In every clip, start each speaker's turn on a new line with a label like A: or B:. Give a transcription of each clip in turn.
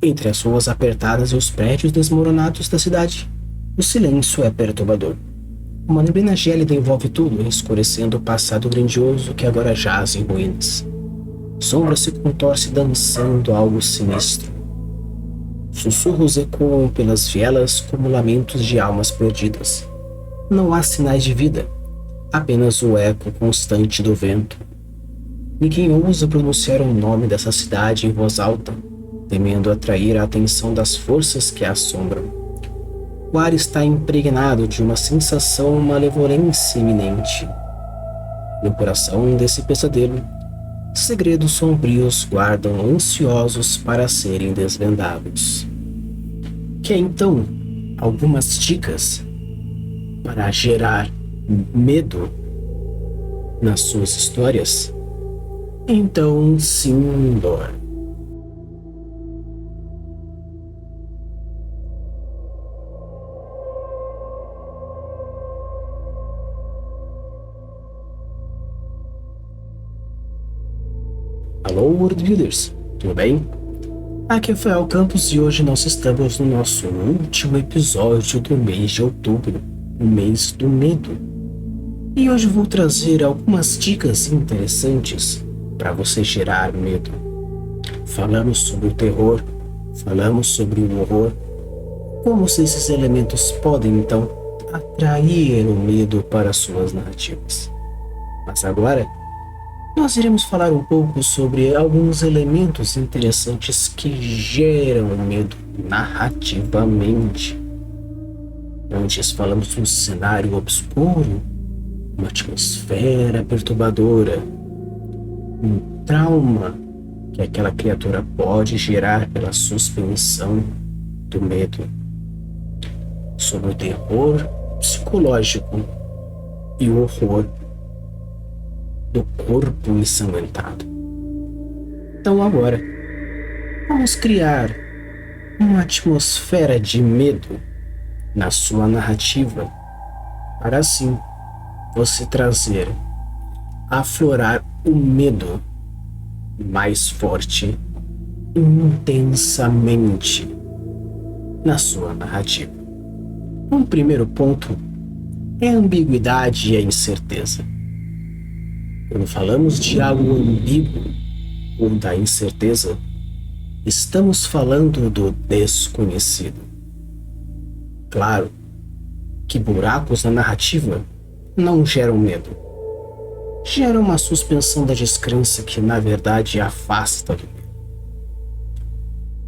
A: Entre as ruas apertadas e os prédios desmoronados da cidade, o silêncio é perturbador. Uma neblina gélida envolve tudo, escurecendo o passado grandioso que agora jaz em ruínas. Sombra se contorce dançando algo sinistro. Sussurros ecoam pelas vielas como lamentos de almas perdidas. Não há sinais de vida, apenas o eco constante do vento. Ninguém ousa pronunciar o nome dessa cidade em voz alta, temendo atrair a atenção das forças que a assombram. O ar está impregnado de uma sensação malevolência iminente. No coração desse pesadelo, segredos sombrios guardam ansiosos para serem desvendados. Quer então algumas dicas para gerar medo nas suas histórias? Então, simbora. Alô, World Builders, tudo bem? Aqui é Rafael Campos e hoje nós estamos no nosso último episódio do mês de outubro, o mês do medo. E hoje vou trazer algumas dicas interessantes para você gerar medo. Falamos sobre o terror, falamos sobre o horror, como esses elementos podem então atrair o medo para suas narrativas. Mas agora, nós iremos falar um pouco sobre alguns elementos interessantes que geram medo narrativamente. Antes falamos de um cenário obscuro, uma atmosfera perturbadora, um trauma que aquela criatura pode gerar pela suspensão do medo, sobre o terror psicológico e o horror do corpo ensanguentado. Então agora, vamos criar uma atmosfera de medo na sua narrativa, para assim você trazer, aflorar o medo mais forte, intensamente na sua narrativa. Um primeiro ponto é a ambiguidade e a incerteza. Quando falamos de algo ambíguo ou da incerteza, estamos falando do desconhecido. Claro que buracos na narrativa não geram medo. Geram uma suspensão da descrença que, na verdade, afasta do medo.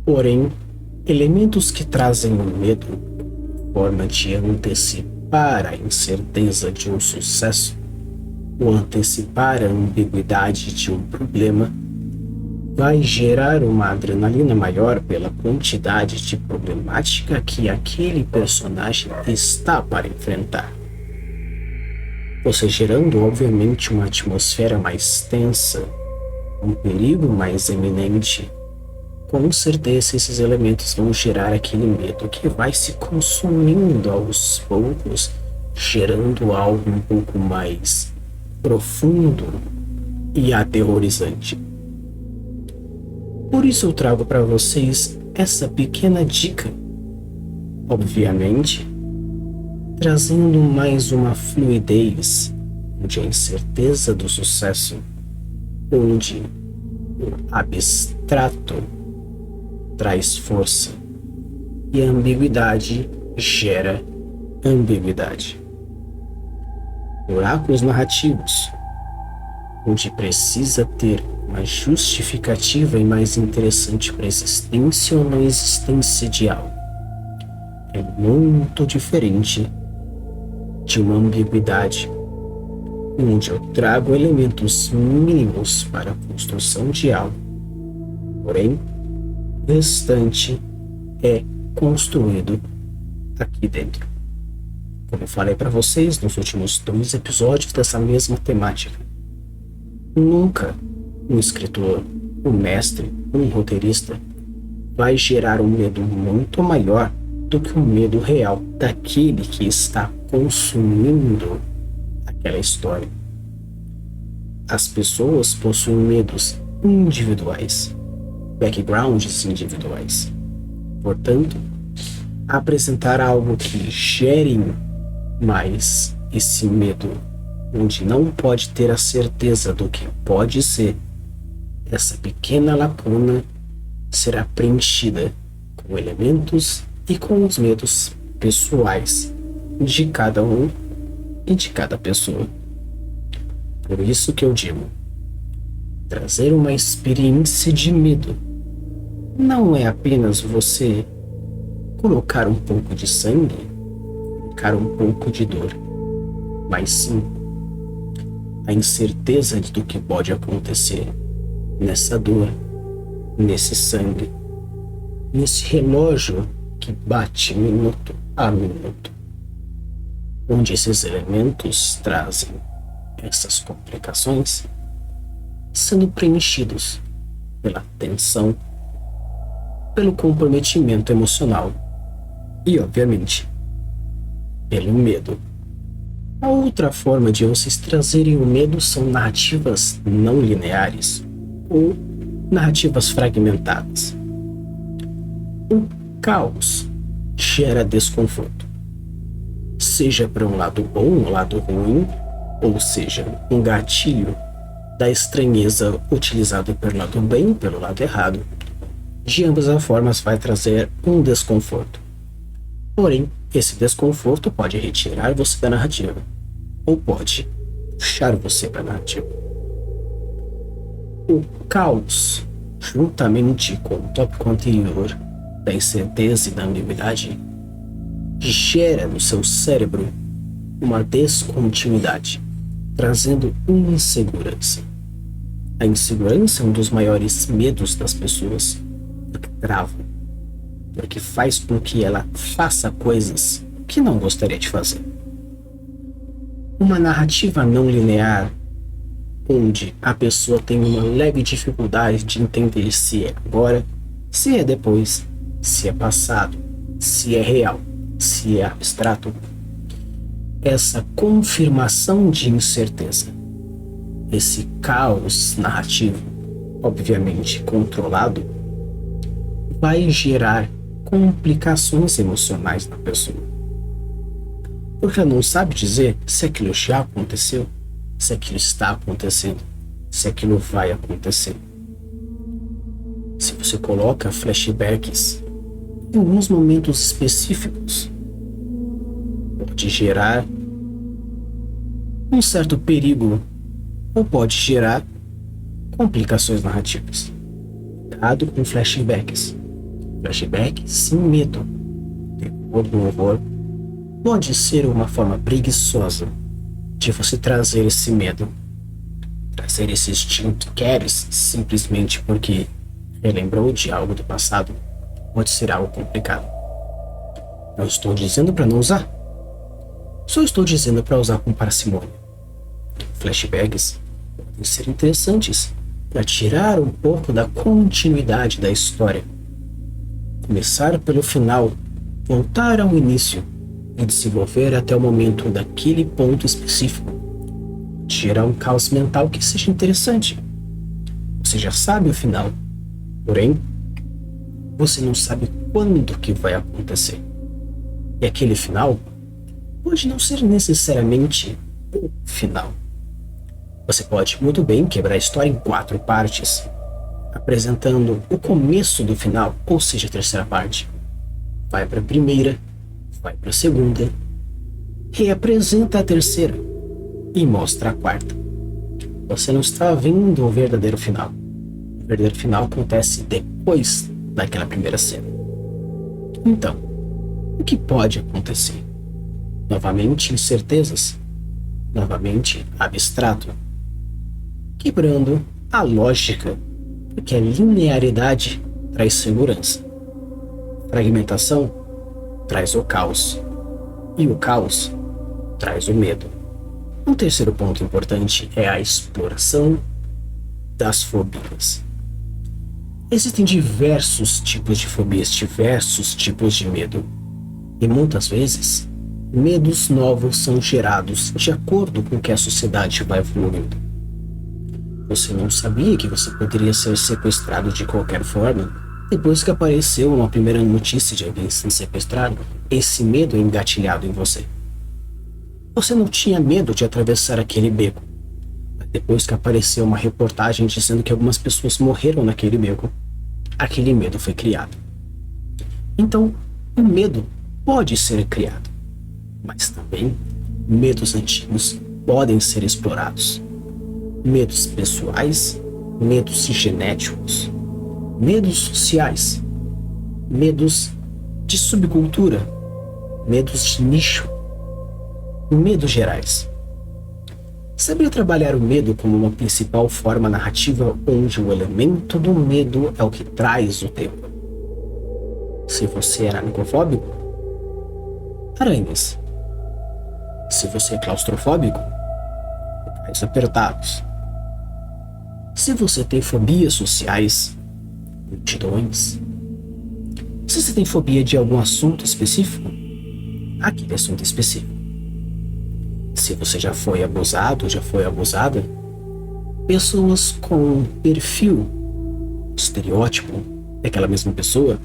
A: Porém, elementos que trazem o medo, forma de antecipar a incerteza de um sucesso, ou antecipar a ambiguidade de um problema, vai gerar uma adrenalina maior pela quantidade de problemática que aquele personagem está para enfrentar. Você gerando, obviamente, uma atmosfera mais tensa, um perigo mais iminente. Com certeza esses elementos vão gerar aquele medo que vai se consumindo aos poucos, gerando algo um pouco mais profundo e aterrorizante. Por isso eu trago para vocês essa pequena dica, obviamente, trazendo mais uma fluidez, onde a incerteza do sucesso, onde o abstrato traz força e a ambiguidade gera ambiguidade. Buracos narrativos, onde precisa ter uma justificativa e mais interessante para a existência ou não existência de algo, é muito diferente de uma ambiguidade, onde eu trago elementos mínimos para a construção de algo, porém, o restante é construído aqui dentro. Como eu falei para vocês nos últimos 2 episódios dessa mesma temática, nunca um escritor, um mestre, um roteirista vai gerar um medo muito maior do que o medo real daquele que está consumindo aquela história. As pessoas possuem medos individuais, backgrounds individuais, Portanto, apresentar algo que gere mais esse medo, onde não pode ter a certeza do que pode ser, essa pequena lacuna será preenchida com elementos e com os medos pessoais de cada um e de cada pessoa. Por isso que eu digo, trazer uma experiência de medo não é apenas você colocar um pouco de sangue, colocar um pouco de dor, mas sim a incerteza do que pode acontecer nessa dor, nesse sangue, nesse relógio que bate minuto a minuto, onde esses elementos trazem essas complicações sendo preenchidos pela tensão, pelo comprometimento emocional e, obviamente, pelo medo. A outra forma de vocês trazerem o medo são narrativas não lineares ou narrativas fragmentadas. O caos gera desconforto, seja para um lado bom, um lado ruim, ou seja, um gatilho da estranheza utilizado pelo lado bem, pelo lado errado. De ambas as formas vai trazer um desconforto. Porém, esse desconforto pode retirar você da narrativa, ou pode puxar você para a narrativa. O caos, juntamente com o tópico anterior da incerteza e da ambiguidade, gera no seu cérebro uma descontinuidade, trazendo insegurança. A insegurança é um dos maiores medos das pessoas, porque trava, porque faz com que ela faça coisas que não gostaria de fazer. Uma narrativa não linear, onde a pessoa tem uma leve dificuldade de entender se é agora, se é depois, se é passado, se é real, se é abstrato. Essa confirmação de incerteza, esse caos narrativo, obviamente controlado, vai gerar complicações emocionais na pessoa. Porque ela não sabe dizer se aquilo já aconteceu, se aquilo está acontecendo, se aquilo vai acontecer. Se você coloca flashbacks em alguns momentos específicos, pode gerar um certo perigo ou pode gerar complicações narrativas. Cuidado com flashbacks. Flashbacks sem medo. Terror no horror pode ser uma forma preguiçosa de você trazer esse medo, trazer esse instinto que queres simplesmente porque relembrou de algo do passado. Pode ser algo complicado. Não estou dizendo para não usar. Só estou dizendo para usar com parcimônia. Flashbacks podem ser interessantes para tirar um pouco da continuidade da história. Começar pelo final, voltar ao início e desenvolver até o momento daquele ponto específico. Gerar um caos mental que seja interessante. Você já sabe o final, porém, você não sabe quando que vai acontecer. E aquele final pode não ser necessariamente o final. Você pode muito bem quebrar a história em 4 partes, apresentando o começo do final, ou seja, a terceira parte. Vai para a primeira, vai para a segunda, reapresenta a terceira e mostra a quarta. Você não está vendo o verdadeiro final. O verdadeiro final acontece depois daquela primeira cena. Então, o que pode acontecer? Novamente incertezas, novamente abstrato, quebrando a lógica, porque a linearidade traz segurança. Fragmentação traz o caos, e o caos traz o medo. Um terceiro ponto importante é a exploração das fobias. Existem diversos tipos de fobias, diversos tipos de medo, e muitas vezes medos novos são gerados de acordo com o que a sociedade vai evoluindo. Você não sabia que você poderia ser sequestrado de qualquer forma? Depois que apareceu uma primeira notícia de alguém sendo sequestrado, esse medo é engatilhado em você. Você não tinha medo de atravessar aquele beco. Mas depois que apareceu uma reportagem dizendo que algumas pessoas morreram naquele beco, aquele medo foi criado. Então, o medo pode ser criado, mas também medos antigos podem ser explorados. Medos pessoais, medos genéticos, medos sociais, medos de subcultura, medos de nicho, medos gerais. Sabia trabalhar o medo como uma principal forma narrativa onde o elemento do medo é o que traz o tema. Se você é aracnofóbico, aranhas. Se você é claustrofóbico, locais apertados. Se você tem fobias sociais, multidões. Se você tem fobia de algum assunto específico, aquele assunto específico. Se você já foi abusado, já foi abusada, pessoas com perfil, estereótipo daquela mesma pessoa,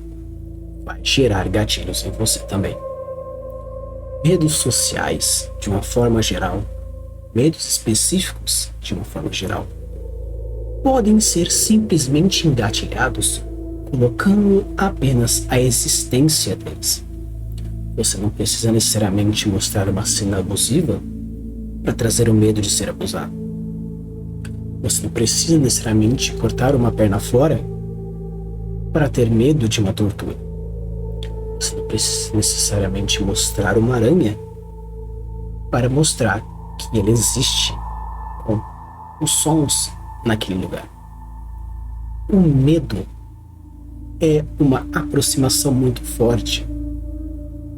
A: vai gerar gatilhos em você também. Medos sociais, de uma forma geral, medos específicos, de uma forma geral, podem ser simplesmente engatilhados colocando apenas a existência deles. Você não precisa necessariamente mostrar uma cena abusiva para trazer o medo de ser abusado. Você não precisa necessariamente cortar uma perna fora para ter medo de uma tortura. Você não precisa necessariamente mostrar uma aranha para mostrar que ele existe com os sons naquele lugar. O medo é uma aproximação muito forte.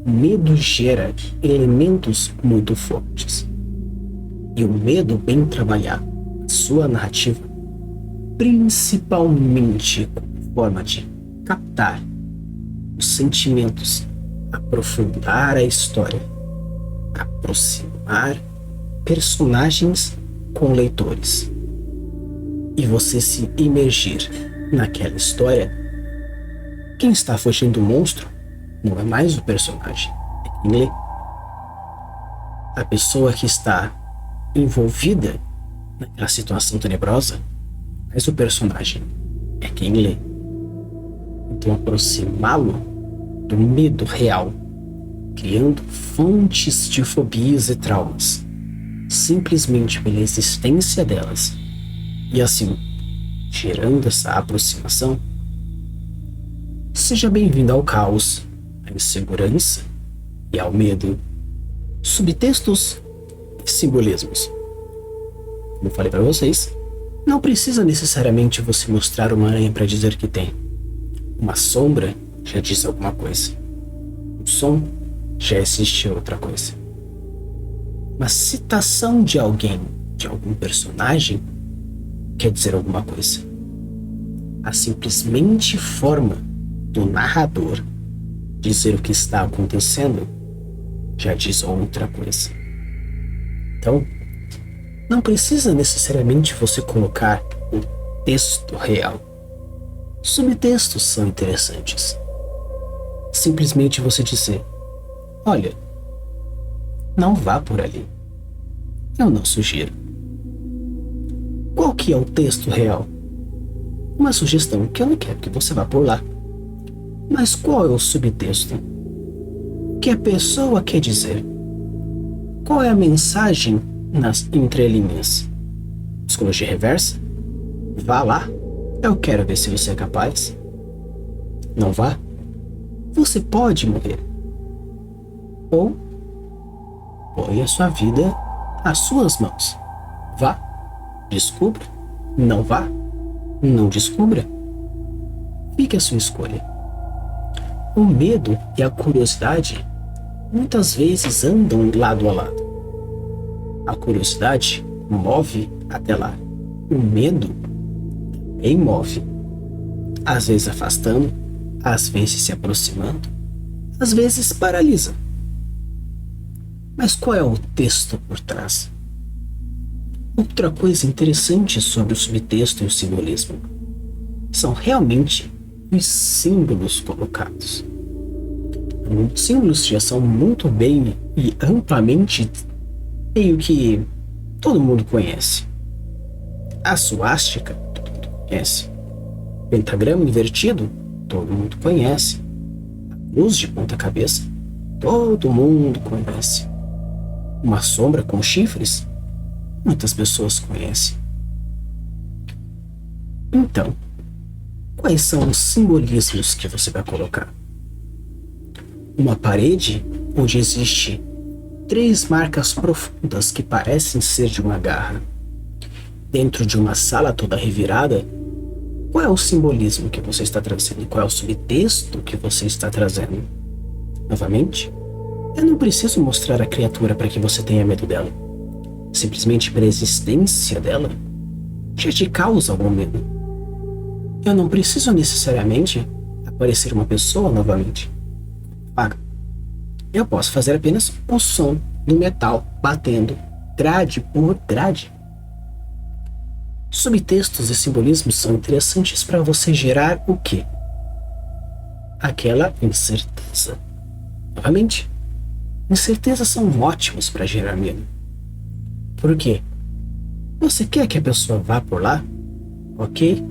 A: O medo gera elementos muito fortes. E o medo bem trabalhado, a sua narrativa, principalmente como forma de captar os sentimentos, aprofundar a história, aproximar personagens com leitores e você se imergir naquela história. Quem está fugindo do monstro não é mais o personagem, é quem lê. A pessoa que está envolvida naquela situação tenebrosa, mas o personagem é quem lê. Então aproximá-lo do medo real, criando fontes de fobias e traumas, simplesmente pela existência delas, e assim, gerando essa aproximação. Seja bem-vindo ao caos, à insegurança e ao medo. Subtextos e simbolismos. Como eu falei para vocês, não precisa necessariamente você mostrar uma aranha para dizer que tem. Uma sombra já diz alguma coisa. Um som já existe outra coisa. Uma citação de alguém, de algum personagem, quer dizer alguma coisa. A simplesmente forma do narrador dizer o que está acontecendo já diz outra coisa. Então, não precisa necessariamente você colocar o texto real. Subtextos são interessantes. Simplesmente você dizer: olha, não vá por ali. Eu não sugiro. Qual que é o texto real? Uma sugestão que eu não quero que você vá por lá. Mas qual é o subtexto? O que a pessoa quer dizer? Qual é a mensagem nas entrelinhas? Psicologia reversa? Vá lá. Eu quero ver se você é capaz. Não vá. Você pode morrer. Ou põe a sua vida às suas mãos. Vá. Descubra. Não vá. Não descubra. Fique a sua escolha. O medo e a curiosidade muitas vezes andam lado a lado. A curiosidade move até lá. O medo também move. Às vezes afastando, às vezes se aproximando, às vezes paralisa. Mas qual é o texto por trás? Outra coisa interessante sobre o subtexto e o simbolismo são realmente os símbolos colocados. Os símbolos já são muito bem e amplamente meio que todo mundo conhece. A suástica, todo mundo conhece. Pentagrama invertido, todo mundo conhece. A cruz de ponta cabeça, todo mundo conhece. Uma sombra com chifres, muitas pessoas conhecem. Então, quais são os simbolismos que você vai colocar? Uma parede onde existe 3 marcas profundas que parecem ser de uma garra. Dentro de uma sala toda revirada, qual é o simbolismo que você está trazendo? Qual é o subtexto que você está trazendo? Novamente, eu não preciso mostrar a criatura para que você tenha medo dela. Simplesmente pela existência dela, já te causa algum medo. Eu não preciso necessariamente aparecer uma pessoa novamente. Eu posso fazer apenas o som do metal batendo grade por grade. Subtextos e simbolismos são interessantes para você gerar o quê? Aquela incerteza. Novamente, incertezas são ótimos para gerar medo. Por quê? Você quer que a pessoa vá por lá? Ok?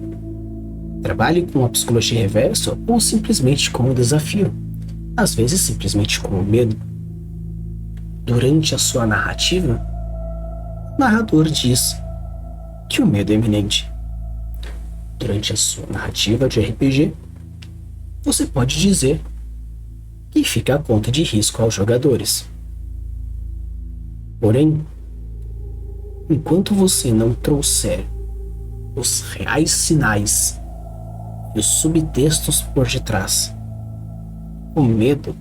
A: Trabalhe com a psicologia reversa ou simplesmente com o desafio. Às vezes simplesmente com o medo. Durante a sua narrativa, o narrador diz que o medo é iminente. Durante a sua narrativa de RPG, você pode dizer que fica a conta de risco aos jogadores. Porém, enquanto você não trouxer os reais sinais e os subtextos por detrás, o medo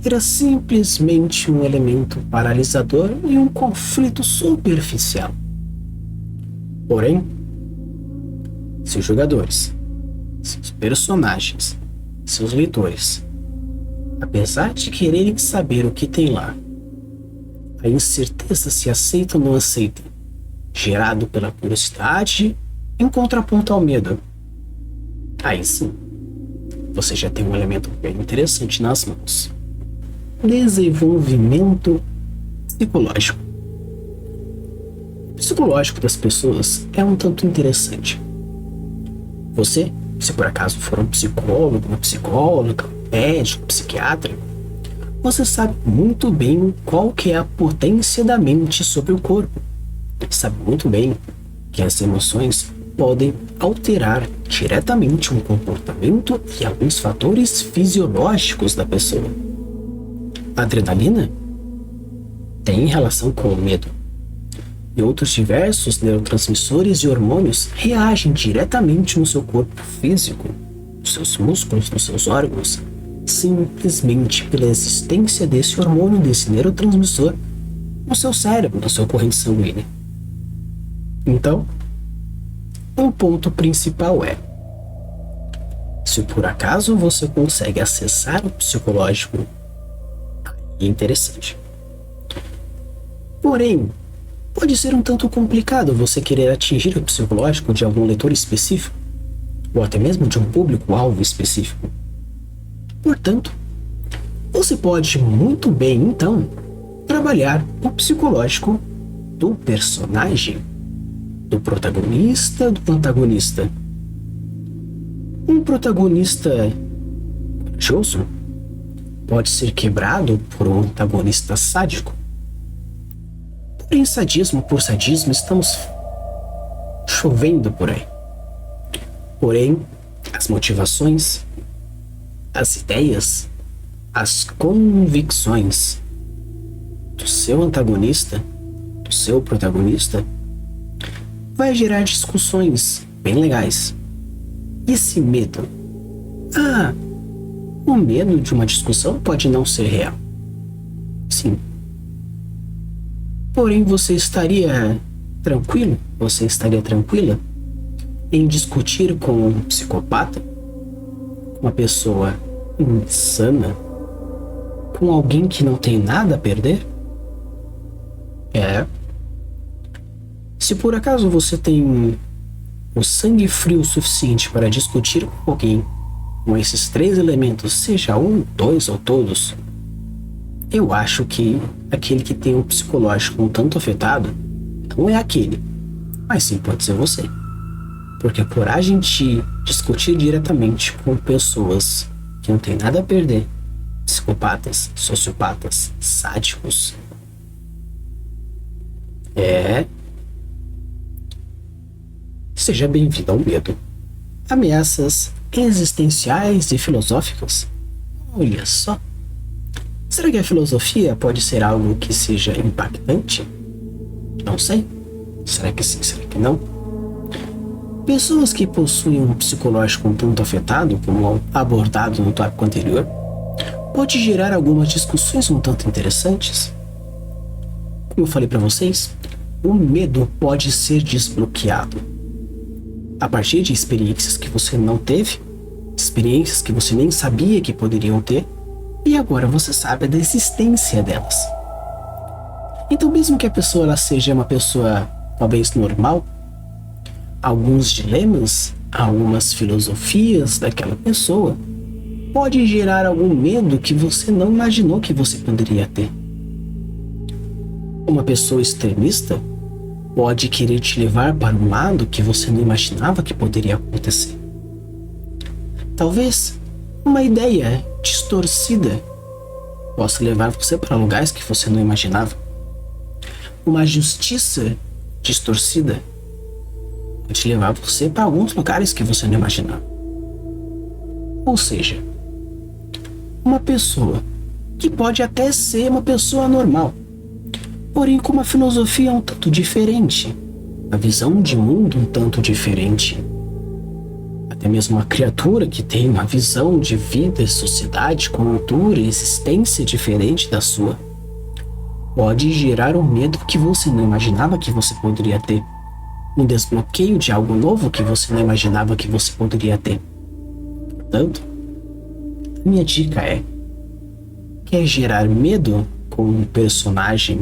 A: era simplesmente um elemento paralisador e um conflito superficial. Porém, seus jogadores, seus personagens, seus leitores, apesar de quererem saber o que tem lá, a incerteza se aceita ou não aceita, gerado pela curiosidade em contraponto ao medo. Aí sim, você já tem um elemento bem interessante nas mãos. Desenvolvimento psicológico. O psicológico das pessoas é um tanto interessante. Você, se por acaso for um psicólogo, uma psicóloga, um médico, um psiquiatra, você sabe muito bem qual que é a potência da mente sobre o corpo. Sabe muito bem que as emoções podem alterar diretamente um comportamento e alguns fatores fisiológicos da pessoa. A adrenalina tem relação com o medo, e outros diversos neurotransmissores e hormônios reagem diretamente no seu corpo físico, nos seus músculos, nos seus órgãos, simplesmente pela existência desse hormônio, desse neurotransmissor, no seu cérebro, na sua corrente sanguínea. Então, o ponto principal é: se por acaso você consegue acessar o psicológico, é interessante. Porém, pode ser um tanto complicado você querer atingir o psicológico de algum leitor específico, ou até mesmo de um público-alvo específico. Portanto, você pode muito bem, então, trabalhar o psicológico do personagem, do protagonista, do antagonista. Um protagonista corajoso pode ser quebrado por um antagonista sádico. Porém, sadismo por sadismo estamos chovendo por aí. Porém, as motivações, as ideias, as convicções do seu antagonista, do seu protagonista, vai gerar discussões bem legais. E esse medo? O medo de uma discussão pode não ser real. Sim. Porém, você estaria tranquilo? Você estaria tranquila em discutir com um psicopata? Uma pessoa insana? Com alguém que não tem nada a perder? Se por acaso você tem o sangue frio o suficiente para discutir com alguém com esses 3 elementos, seja um, 2 ou todos, eu acho que aquele que tem o psicológico um tanto afetado não é aquele, mas sim pode ser você. Porque a coragem de discutir diretamente com pessoas que não tem nada a perder, psicopatas, sociopatas, sádicos, Seja bem-vindo ao medo. Ameaças existenciais e filosóficas? Olha só. Será que a filosofia pode ser algo que seja impactante? Não sei. Será que sim, será que não? Pessoas que possuem um psicológico um tanto afetado, como abordado no tópico anterior, pode gerar algumas discussões um tanto interessantes. Como eu falei para vocês, o medo pode ser desbloqueado a partir de experiências que você não teve, experiências que você nem sabia que poderiam ter, e agora você sabe da existência delas. Então, mesmo que a pessoa ela seja uma pessoa talvez normal, alguns dilemas, algumas filosofias daquela pessoa pode gerar algum medo que você não imaginou que você poderia ter. Uma pessoa extremista pode querer te levar para um lado que você não imaginava que poderia acontecer. Talvez uma ideia distorcida possa levar você para lugares que você não imaginava. Uma justiça distorcida pode levar você para alguns lugares que você não imaginava. Ou seja, uma pessoa que pode até ser uma pessoa normal, porém com uma filosofia um tanto diferente, a visão de mundo um tanto diferente. Até mesmo uma criatura que tem uma visão de vida, sociedade, cultura e existência diferente da sua, pode gerar um medo que você não imaginava que você poderia ter. Um desbloqueio de algo novo que você não imaginava que você poderia ter. Portanto, a minha dica é: quer gerar medo com um personagem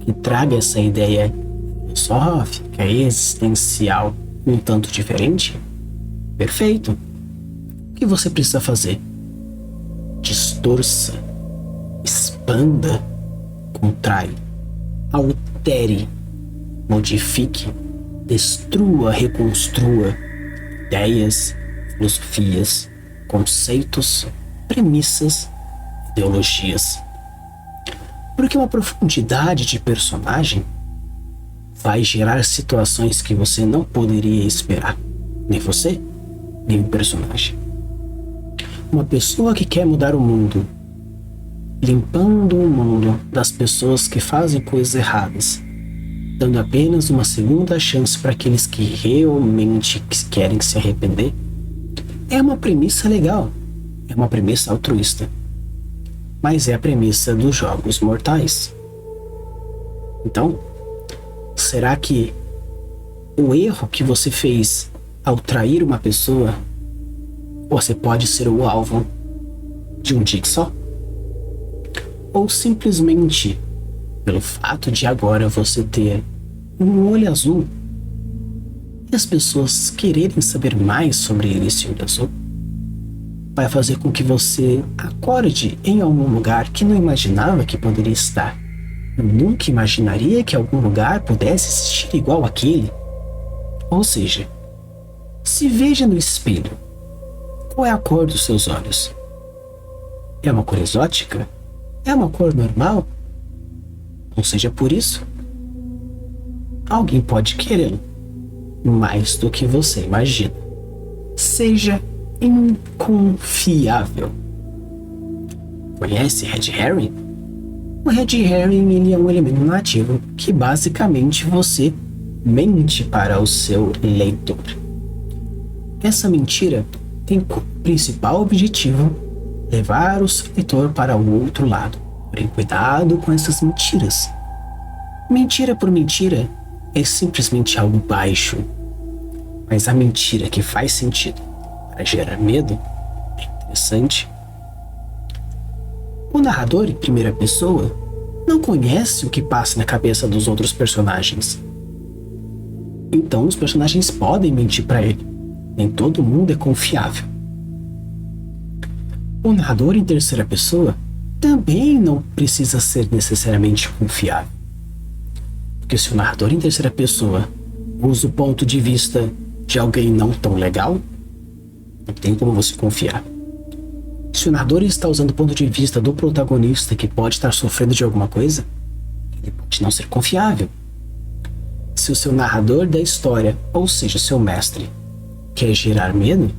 A: que traga essa ideia filosófica, existencial, um tanto diferente? Perfeito. O que você precisa fazer? Distorça, expanda, contrai, altere, modifique, destrua, reconstrua ideias, filosofias, conceitos, premissas, ideologias. Porque uma profundidade de personagem vai gerar situações que você não poderia esperar. Nem você, nem o personagem. Uma pessoa que quer mudar o mundo, limpando o mundo das pessoas que fazem coisas erradas, dando apenas uma segunda chance para aqueles que realmente querem se arrepender, é uma premissa legal, é uma premissa altruísta. Mas é a premissa dos jogos mortais. Então, será que o erro que você fez ao trair uma pessoa, você pode ser o alvo de um tique só? Ou simplesmente, pelo fato de agora você ter um olho azul e as pessoas quererem saber mais sobre esse olho azul, vai fazer com que você acorde em algum lugar que não imaginava que poderia estar. Eu nunca imaginaria que algum lugar pudesse existir igual aquele. Ou seja, se veja no espelho. Qual é a cor dos seus olhos? É uma cor exótica? É uma cor normal? Ou seja, por isso, alguém pode querê-lo mais do que você imagina. Seja inconfiável. Conhece Red Herring? O Red Herring ele é um elemento nativo que basicamente você mente para o seu leitor. Essa mentira tem como principal objetivo levar o seu leitor para o outro lado. Porém, cuidado com essas mentiras. Mentira por mentira é simplesmente algo baixo. Mas a mentira que faz sentido para gerar medo é interessante. O narrador em primeira pessoa não conhece o que passa na cabeça dos outros personagens. Então os personagens podem mentir para ele. Nem todo mundo é confiável. O narrador em terceira pessoa também não precisa ser necessariamente confiável. Porque se o narrador em terceira pessoa usa o ponto de vista de alguém não tão legal, não tem como você confiar. Se o narrador está usando o ponto de vista do protagonista que pode estar sofrendo de alguma coisa, ele pode não ser confiável. Se o seu narrador da história, ou seja, o seu mestre, quer gerar medo,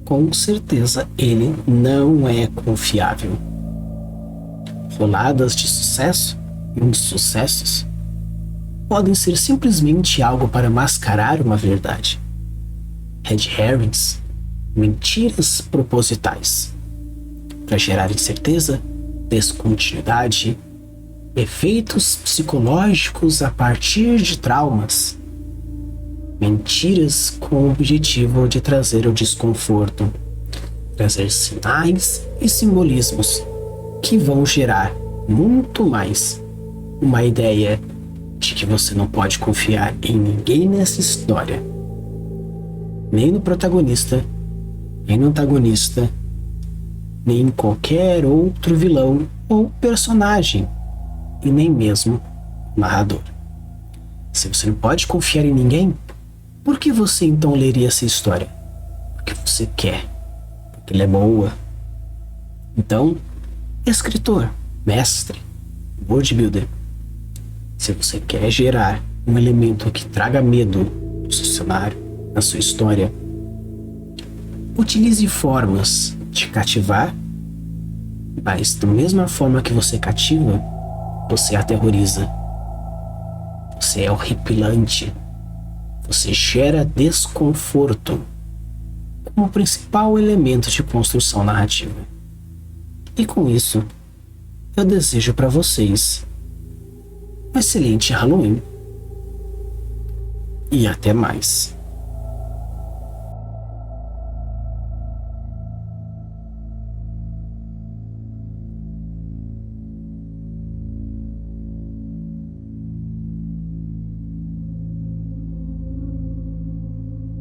A: com certeza ele não é confiável. Roladas de sucesso e insucessos podem ser simplesmente algo para mascarar uma verdade. Red herrings, mentiras propositais, para gerar incerteza, descontinuidade, efeitos psicológicos a partir de traumas. Mentiras com o objetivo de trazer o desconforto, trazer sinais e simbolismos que vão gerar muito mais uma ideia de que você não pode confiar em ninguém nessa história. Nem no protagonista, nem no antagonista, nem em qualquer outro vilão ou personagem, e nem mesmo o narrador. Se você não pode confiar em ninguém, por que você então leria essa história? Porque você quer, porque ela é boa. Então, escritor, mestre, world builder, se você quer gerar um elemento que traga medo no seu cenário, na sua história, utilize formas de cativar, mas da mesma forma que você cativa, você aterroriza. Você é horripilante. Você gera desconforto como principal elemento de construção narrativa. E com isso, eu desejo para vocês um excelente Halloween. E até mais.